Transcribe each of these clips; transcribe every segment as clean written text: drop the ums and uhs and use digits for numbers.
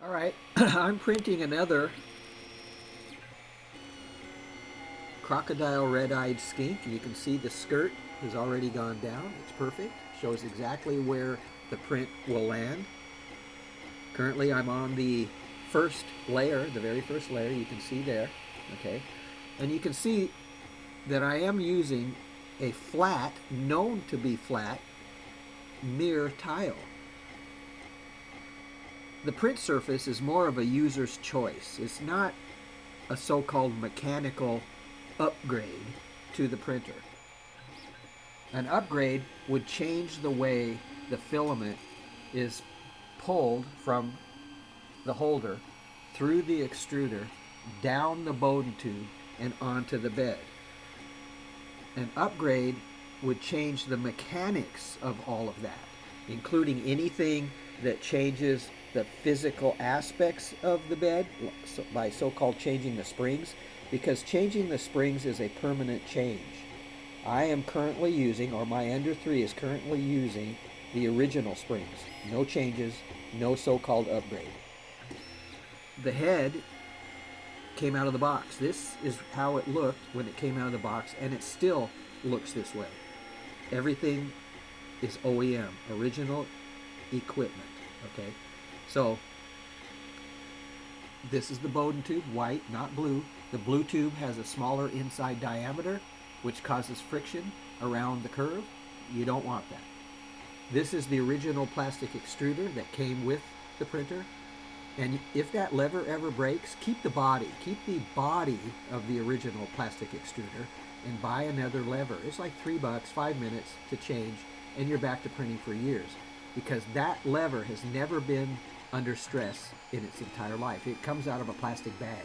All right, I'm printing another crocodile red-eyed skink. You can see the skirt has already gone down. It's perfect. Shows exactly where the print will land. Currently I'm on the first layer, the very first layer. You can see there, okay? And you can see that I am using a flat, known to be flat, mirror tile. The print surface is more of a user's choice. It's not a so-called mechanical upgrade to the printer. An upgrade would change the way the filament is pulled from the holder through the extruder, down the Bowden tube, and onto the bed. An upgrade would change the mechanics of all of that, including anything that changes the physical aspects of the bed by so-called changing the springs, because changing the springs is a permanent change. I am currently using, or my Ender 3 is currently using, the original springs. No changes, no so-called upgrade. The head came out of the box. This is how it looked when it came out of the box, and it still looks this way. Everything is OEM, original equipment, okay? So, this is the Bowden tube, white, not blue. The blue tube has a smaller inside diameter, which causes friction around the curve. You don't want that. This is the original plastic extruder that came with the printer. And if that lever ever breaks, keep the body of the original plastic extruder and buy another lever. It's like $3, 5 minutes to change, and you're back to printing for years, because that lever has never been under stress in its entire life. It comes out of a plastic bag,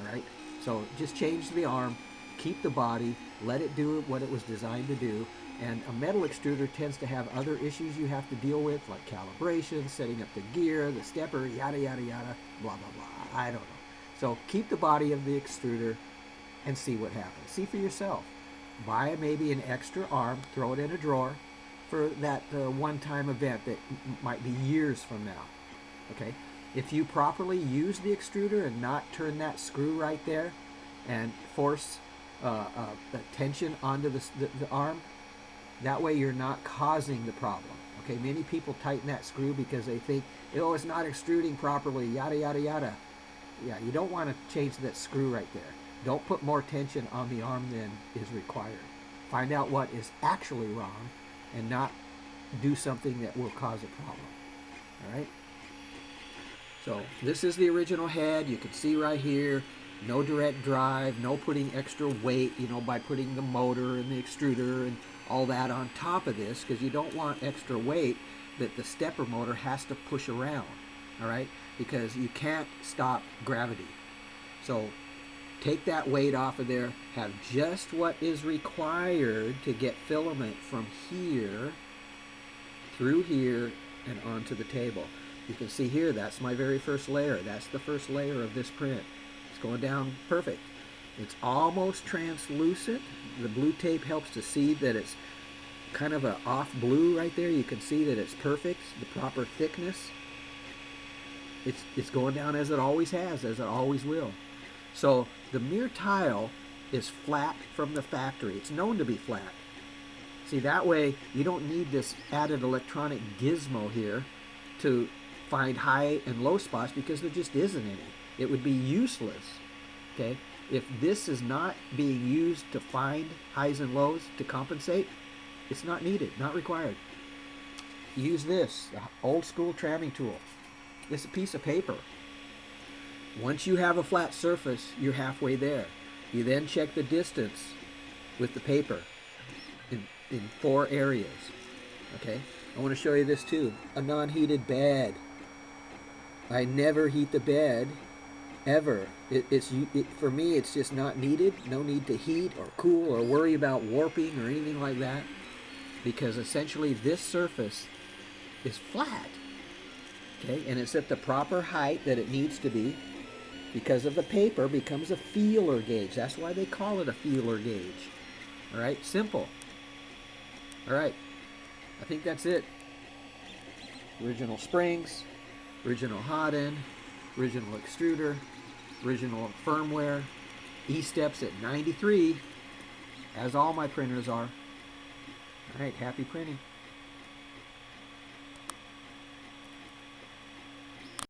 all right? So just change the arm, keep the body, let it do what it was designed to do. And a metal extruder tends to have other issues you have to deal with, like calibration, setting up the gear, the stepper, yada, yada, yada, blah, blah, blah. I don't know. So keep the body of the extruder and see what happens. See for yourself. Buy maybe an extra arm, throw it in a drawer for that one-time event that might be years from now. Okay? If you properly use the extruder and not turn that screw right there and force the tension onto the arm, that way you're not causing the problem. Okay, many people tighten that screw because they think, oh, it's not extruding properly, yada, yada, yada. Yeah, you don't want to change that screw right there. Don't put more tension on the arm than is required. Find out what is actually wrong and not do something that will cause a problem. All right? So this is the original head. You can see right here, no direct drive, no putting extra weight, by putting the motor and the extruder and all that on top of this, because you don't want extra weight that the stepper motor has to push around, all right? Because you can't stop gravity. So take that weight off of there, have just what is required to get filament from here through here and onto the table. You can see here, that's my very first layer. That's the first layer of this print. It's going down perfect. It's almost translucent. The blue tape helps to see that it's kind of an off blue right there. You can see that it's perfect, the proper thickness. It's going down as it always has, as it always will. So the mirror tile is flat from the factory. It's known to be flat. See, that way you don't need this added electronic gizmo here to find high and low spots, because there just isn't any. It would be useless, okay? If this is not being used to find highs and lows to compensate, it's not needed, not required. Use this, the old school tramming tool. It's a piece of paper. Once you have a flat surface, you're halfway there. You then check the distance with the paper in 4 areas, okay? I want to show you this too, a non-heated bed. I never heat the bed, ever. For me, it's just not needed. No need to heat or cool or worry about warping or anything like that, because essentially this surface is flat, okay? And it's at the proper height that it needs to be, because of the paper becomes a feeler gauge. That's why they call it a feeler gauge. All right, simple. All right, I think that's it. Original springs, original hot end, original extruder, original firmware, eSTEPS at 93, as all my printers are. All right, happy printing.